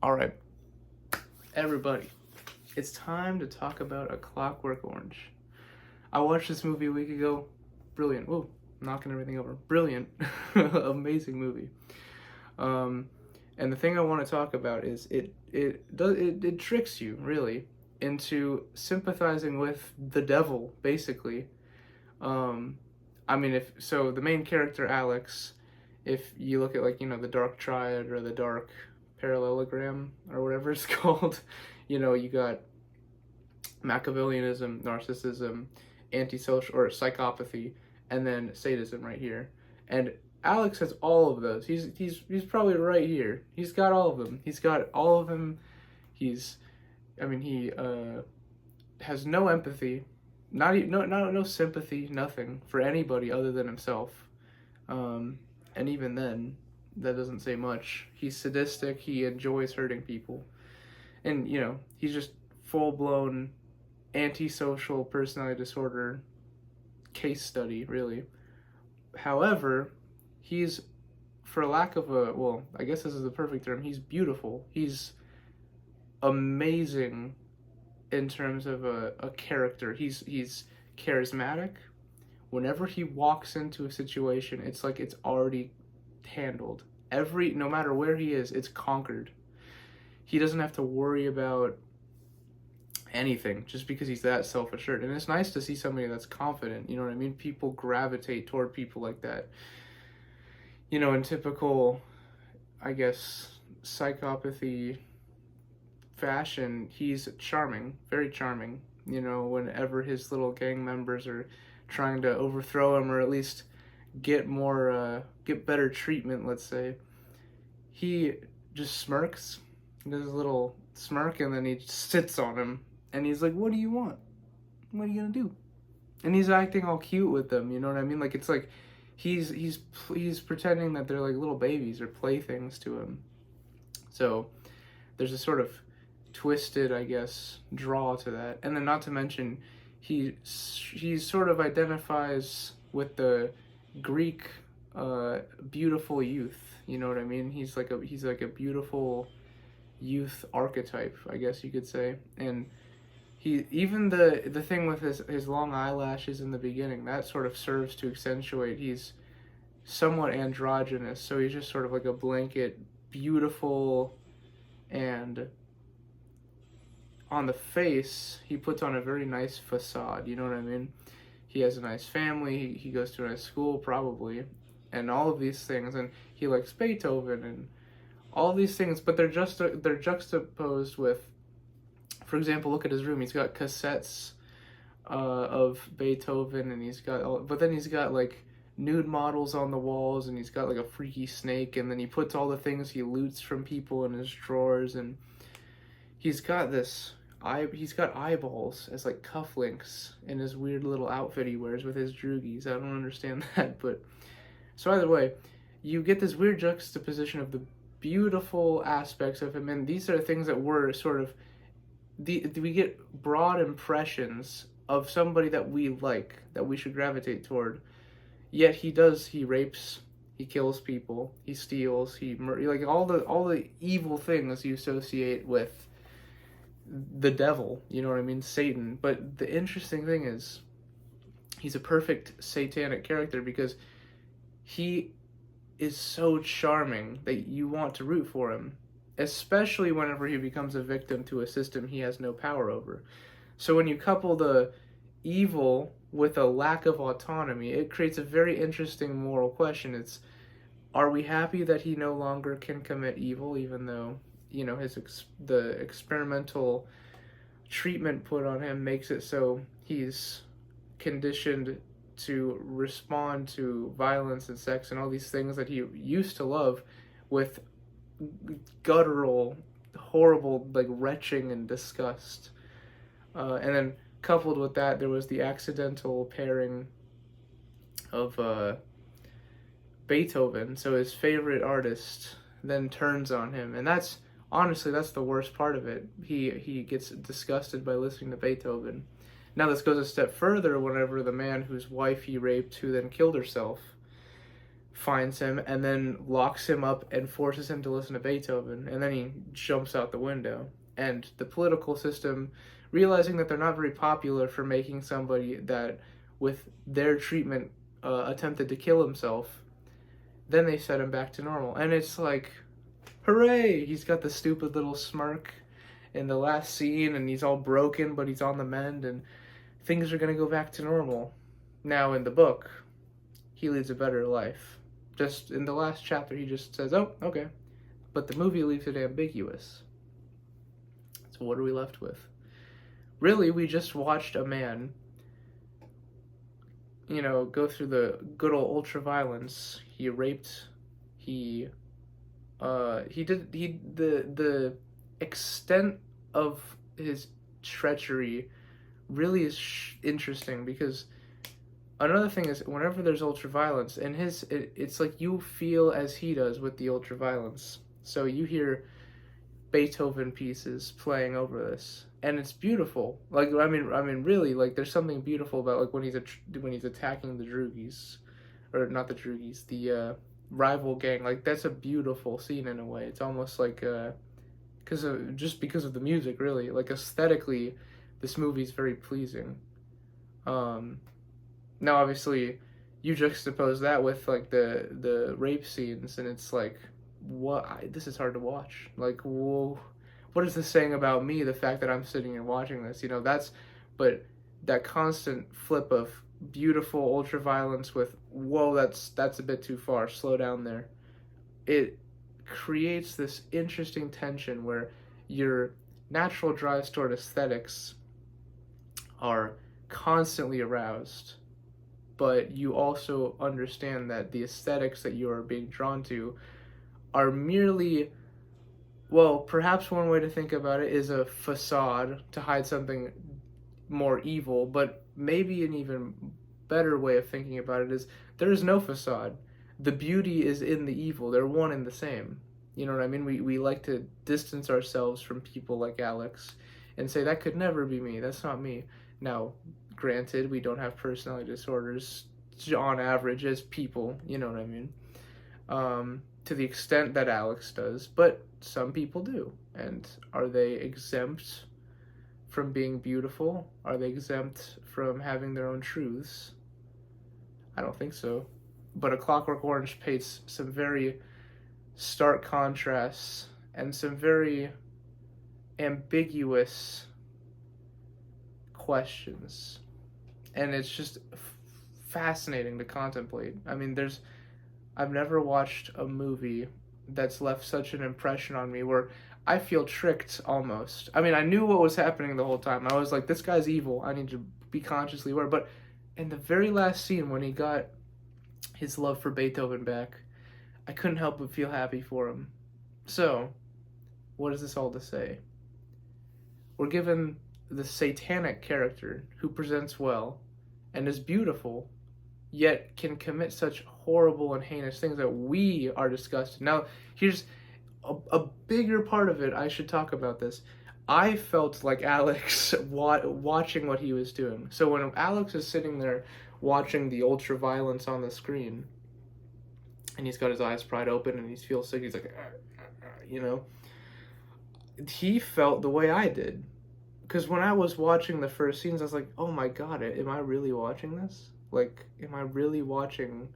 All right, everybody, it's time to talk about A Clockwork Orange. I watched this movie a week ago. Brilliant. Whoa, knocking everything over. Brilliant. Amazing movie. Um, and the thing I want to talk about is it tricks you really into sympathizing with the devil, basically. Um, I mean, if so, the main character Alex, if you look at the dark triad or the dark parallelogram or whatever it's called, you got Machiavellianism, narcissism, antisocial or psychopathy, and then sadism right here. And Alex has all of those. He's probably right here. He's got all of them. He's got all of them. He's, I mean, he has no empathy, no sympathy, nothing for anybody other than himself. And even then, that doesn't say much. He's sadistic. He enjoys hurting people, and he's just full blown antisocial personality disorder case study, really. However, he's, for lack of I guess this is the perfect term, he's beautiful. He's amazing in terms of a character. He's charismatic. Whenever he walks into a situation, it's like it's already handled. No matter where he is, it's conquered. He doesn't have to worry about anything just because he's that self-assured. And it's nice to see somebody that's confident, you know what I mean? People gravitate toward people like that. In typical, I guess, psychopathy fashion, he's charming, very charming. Whenever his little gang members are trying to overthrow him or at least get better treatment, let's say, he just smirks, does a little smirk, and then he sits on him, and he's like, "What do you want? What are you gonna do?" And he's acting all cute with them, you know what I mean? Like, it's like he's pretending that they're like little babies or playthings to him. So there's a sort of twisted, I guess, draw to that. And then not to mention, he sort of identifies with the Greek beautiful youth, you know what I mean? He's like a beautiful youth archetype, I guess you could say. And he, even the thing with his long eyelashes in the beginning, that sort of serves to accentuate he's somewhat androgynous. So he's just sort of like a blanket, beautiful, and on the face, he puts on a very nice facade, you know what I mean? He has a nice family, he goes to a nice school, probably, and all of these things, and he likes Beethoven, and all these things, but they're juxtaposed with, for example, look at his room, he's got cassettes of Beethoven, and but then he's got, like, nude models on the walls, and he's got, like, a freaky snake, and then he puts all the things he loots from people in his drawers, and he's got eyeballs as like cufflinks in his weird little outfit he wears with his droogies. I don't understand that, but so either way, you get this weird juxtaposition of the beautiful aspects of him, and these are things that we're sort of we get broad impressions of somebody that we like, that we should gravitate toward. Yet he rapes, he kills people, he steals, like all the evil things you associate with the devil, you know what I mean, Satan. But the interesting thing is, he's a perfect satanic character because he is so charming that you want to root for him, especially whenever he becomes a victim to a system he has no power over. So when you couple the evil with a lack of autonomy, it creates a very interesting moral question. It's, are we happy that he no longer can commit evil, even though the experimental treatment put on him makes it so he's conditioned to respond to violence and sex and all these things that he used to love with guttural, horrible, like, retching and disgust. And then coupled with that, there was the accidental pairing of Beethoven, so his favorite artist then turns on him, and that's the worst part of it. He gets disgusted by listening to Beethoven. Now this goes a step further whenever the man whose wife he raped, who then killed herself, finds him and then locks him up and forces him to listen to Beethoven, and then he jumps out the window. And the political system, realizing that they're not very popular for making somebody that, with their treatment, attempted to kill himself, then they set him back to normal. And it's like, hooray! He's got the stupid little smirk in the last scene, and he's all broken, but he's on the mend, and things are gonna go back to normal. Now, in the book, he leads a better life. Just in the last chapter, he just says, oh, okay. But the movie leaves it ambiguous. So what are we left with? Really, we just watched a man, go through the good old ultra-violence. He raped, the extent of his treachery really is interesting, because another thing is, whenever there's ultraviolence, in it's like you feel as he does with the ultraviolence. So you hear Beethoven pieces playing over this, and it's beautiful. Like, I mean, really, like, there's something beautiful about, like, when he's attacking the Droogies, or not the Droogies, the rival gang. Like, that's a beautiful scene in a way. It's almost like because of the music, really. Like, aesthetically, this movie's very pleasing. Now, obviously, you juxtapose that with, like, the rape scenes, and it's like, this is hard to watch. Like, whoa, what is this saying about me, the fact that I'm sitting and watching this? But that constant flip of beautiful ultraviolence with, whoa, that's a bit too far, slow down there. It creates this interesting tension where your natural drives toward aesthetics are constantly aroused, but you also understand that the aesthetics that you are being drawn to are merely, well, perhaps one way to think about it is a facade to hide something more evil, but maybe an even better way of thinking about it is there is no facade. The beauty is in the evil. They're one and the same. You know what I mean? We like to distance ourselves from people like Alex and say, that could never be me. That's not me. Now, granted, we don't have personality disorders on average as people, you know what I mean? To the extent that Alex does, but some people do. And are they exempt from being beautiful? Are they exempt from having their own truths? I don't think so. But A Clockwork Orange paints some very stark contrasts and some very ambiguous questions. And it's just fascinating to contemplate. I mean, I've never watched a movie that's left such an impression on me where I feel tricked almost. I mean, I knew what was happening the whole time. I was like, this guy's evil. I need to be consciously aware. But in the very last scene, when he got his love for Beethoven back, I couldn't help but feel happy for him. So, what is this all to say? We're given the satanic character who presents well and is beautiful, yet can commit such horrible and heinous things that we are disgusted. Now, here's a bigger part of it. I should talk about this. I felt like Alex watching what he was doing. So when Alex is sitting there watching the ultra violence on the screen, and he's got his eyes pried open and he feels sick, he's like, he felt the way I did. Because when I was watching the first scenes, I was like, oh my god, am I really watching this? Like, am I really watching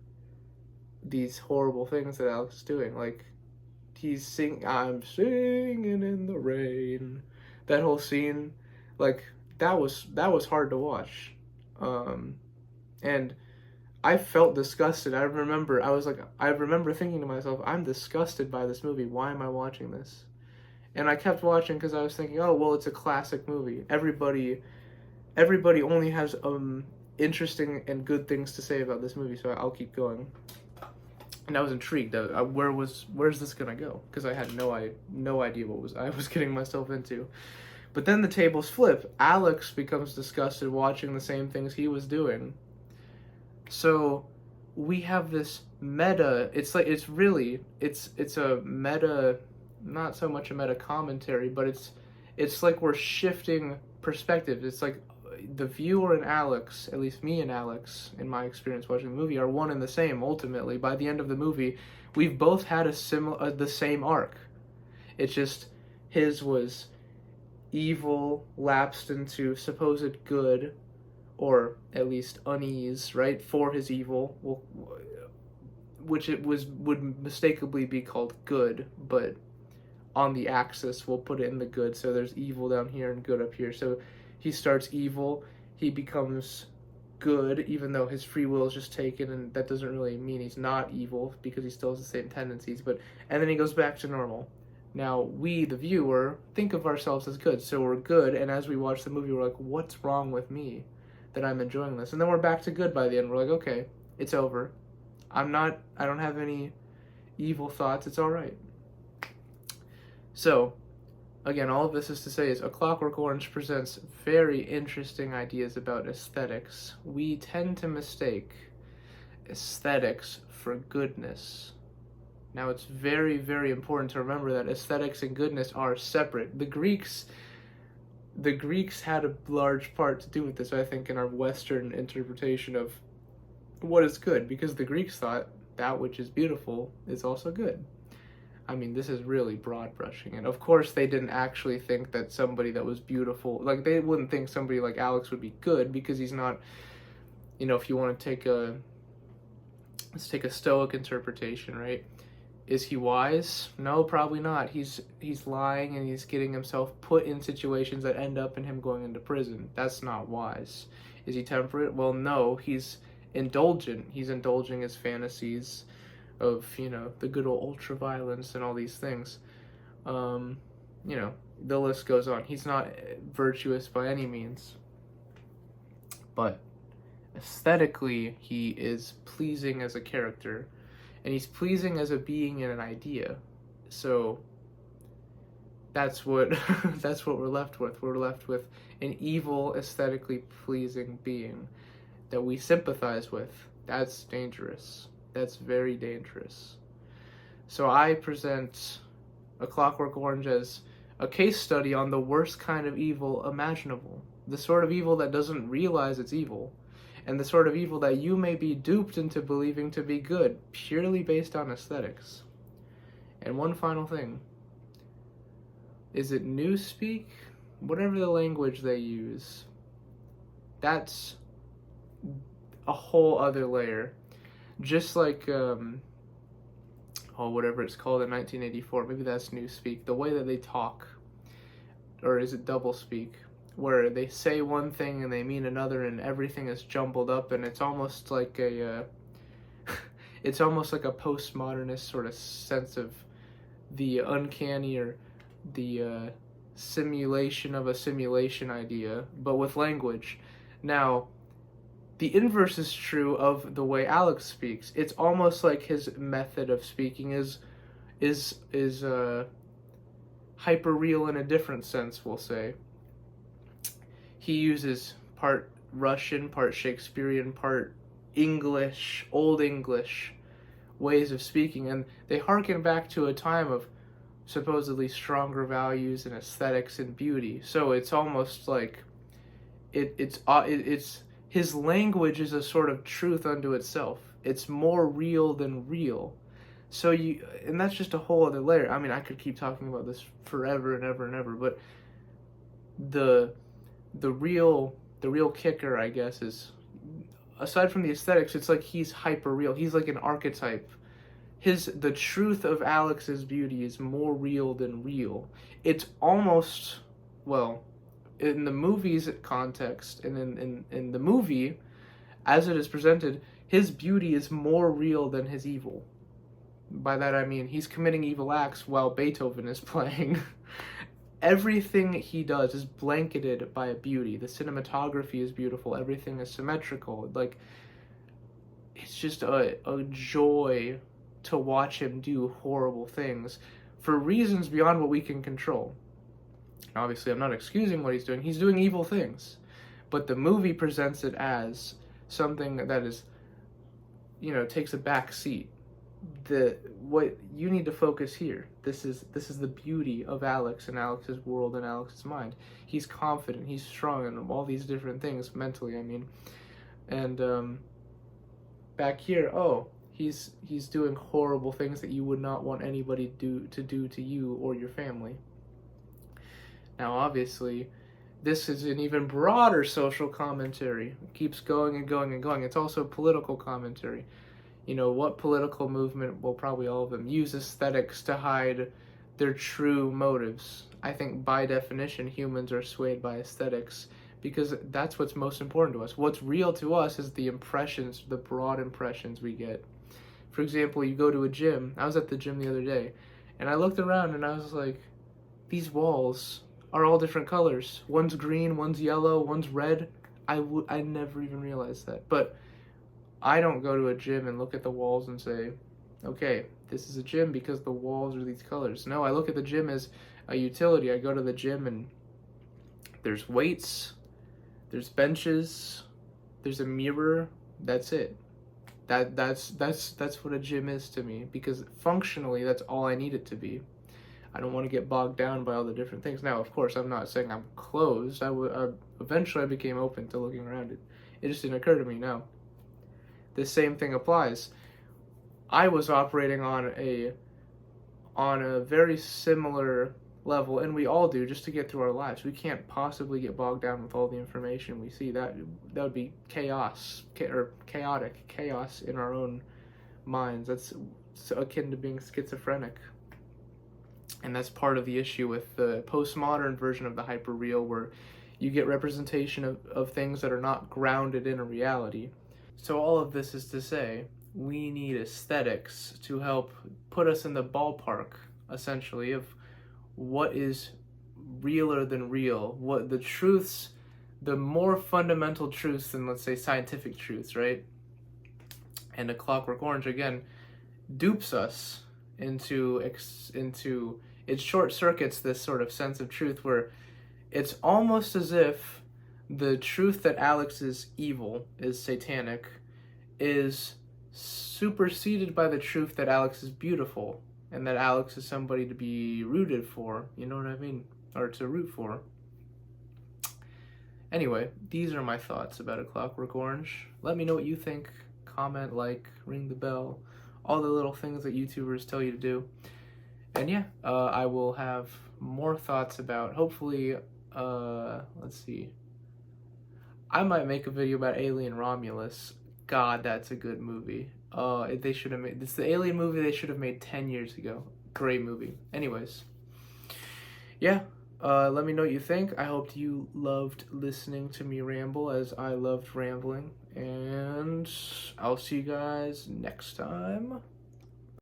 these horrible things that Alex is doing? Like, I'm singing in the rain. That whole scene, like, that was hard to watch. And I felt disgusted. I remember thinking to myself, I'm disgusted by this movie. Why am I watching this? And I kept watching because I was thinking, oh, well, it's a classic movie. Everybody only has interesting and good things to say about this movie, so I'll keep going. And I was intrigued. Where's this gonna go? Because I had no idea what I was getting myself into. But then the tables flip. Alex becomes disgusted watching the same things he was doing. So we have this meta. It's a meta, not so much a meta commentary, but it's like we're shifting perspectives. It's like the viewer and Alex, at least me and Alex, in my experience watching the movie, are one and the same. Ultimately, by the end of the movie, we've both had the same arc. It's just his was evil lapsed into supposed good, or at least unease, right, for his evil, which would mistakenly be called good, but on the axis we'll put it in the good. So there's evil down here and good up here. So he starts evil, he becomes good, even though his free will is just taken, and that doesn't really mean he's not evil because he still has the same tendencies. And then he goes back to normal. Now, we, the viewer, think of ourselves as good, so we're good, and as we watch the movie, we're like, what's wrong with me that I'm enjoying this? And then we're back to good by the end. We're like, okay, it's over. I don't have any evil thoughts, it's alright. So, again, all of this is to say is A Clockwork Orange presents very interesting ideas about aesthetics. We tend to mistake aesthetics for goodness. Now, it's very, very important to remember that aesthetics and goodness are separate. The Greeks had a large part to do with this, I think, in our Western interpretation of what is good, because the Greeks thought that which is beautiful is also good. I mean, this is really broad brushing, and of course they didn't actually think that somebody that was beautiful, like they wouldn't think somebody like Alex would be good, because he's not, if you want to let's take a Stoic interpretation, right? Is he wise? No, probably not. He's lying, and he's getting himself put in situations that end up in him going into prison. That's not wise. Is he temperate? Well, no, he's indulgent. He's indulging his fantasies of, the good old ultra-violence and all these things. The list goes on. He's not virtuous by any means. But aesthetically, he is pleasing as a character. And he's pleasing as a being and an idea. So that's what we're left with. We're left with an evil, aesthetically pleasing being that we sympathize with. That's dangerous. That's very dangerous. So I present A Clockwork Orange as a case study on the worst kind of evil imaginable. The sort of evil that doesn't realize it's evil. And the sort of evil that you may be duped into believing to be good, purely based on aesthetics. And one final thing. Is it newspeak? Whatever the language they use, that's a whole other layer. Just like, whatever it's called in 1984, maybe that's newspeak. The way that they talk, or is it doublespeak? Where they say one thing and they mean another, and everything is jumbled up, and it's almost like a postmodernist sort of sense of the uncanny, or the simulation of a simulation idea, but with language. Now, the inverse is true of the way Alex speaks. It's almost like his method of speaking is hyper real in a different sense, we'll say. He uses part Russian, part Shakespearean, part English, Old English ways of speaking, and they harken back to a time of supposedly stronger values and aesthetics and beauty. So it's almost like it's his language is a sort of truth unto itself. It's more real than real. So and that's just a whole other layer. I mean, I could keep talking about this forever and ever and ever, but the real kicker, I guess, is, aside from the aesthetics, it's like he's hyper real. He's like an archetype. The truth of Alex's beauty is more real than real. It's almost, well, in the movie's context, and in the movie, as it is presented, his beauty is more real than his evil. By that I mean he's committing evil acts while Beethoven is playing. Everything he does is blanketed by a beauty. The cinematography is beautiful. Everything is symmetrical. Like, it's just a joy to watch him do horrible things for reasons beyond what we can control. Obviously, I'm not excusing what he's doing. He's doing evil things. But the movie presents it as something that is, takes a back seat. what you need to focus here. This is the beauty of Alex and Alex's world and Alex's mind. He's confident, he's strong, and all these different things mentally. I mean, and back here, oh, he's doing horrible things that you would not want anybody to do to you or your family. Now, obviously, this is an even broader social commentary. It keeps going and going and going. It's also political commentary. You know, what political movement, well, probably all of them, use aesthetics to hide their true motives? I think by definition, humans are swayed by aesthetics because that's what's most important to us. What's real to us is the impressions, the broad impressions we get. For example, you go to a gym. I was at the gym the other day, and I looked around and I was like, these walls are all different colors. One's green, one's yellow, one's red. I never even realized that. But I don't go to a gym and look at the walls and say, okay, this is a gym because the walls are these colors. No, I look at the gym as a utility. I go to the gym and there's weights, there's benches, there's a mirror. That's it. That's what a gym is to me, because functionally that's all I need it to be. I don't want to get bogged down by all the different things. Now, of course, I'm not saying I'm closed. Eventually I became open to looking around it. It just didn't occur to me now. The same thing applies. I was operating on a very similar level, and we all do, just to get through our lives. We can't possibly get bogged down with all the information we see. That would be chaotic chaos in our own minds. That's akin to being schizophrenic. And that's part of the issue with the postmodern version of the hyperreal, where you get representation of things that are not grounded in a reality. So all of this is to say, we need aesthetics to help put us in the ballpark, essentially, of what is realer than real, what the truths, the more fundamental truths than, let's say, scientific truths, right? And A Clockwork Orange, again, dupes us into it short circuits this sort of sense of truth, where it's almost as if the truth that Alex is evil, is satanic, is superseded by the truth that Alex is beautiful, and that Alex is somebody to be rooted for, you know what I mean? Or to root for. Anyway, these are my thoughts about A Clockwork Orange. Let me know what you think. Comment, like, ring the bell, all the little things that YouTubers tell you to do. And yeah, I will have more thoughts about, hopefully, let's see. I might make a video about Alien Romulus. God, that's a good movie. They should have made, it's the Alien movie they should have made 10 years ago. Great movie. Anyways, yeah, let me know what you think. I hope you loved listening to me ramble as I loved rambling. And I'll see you guys next time.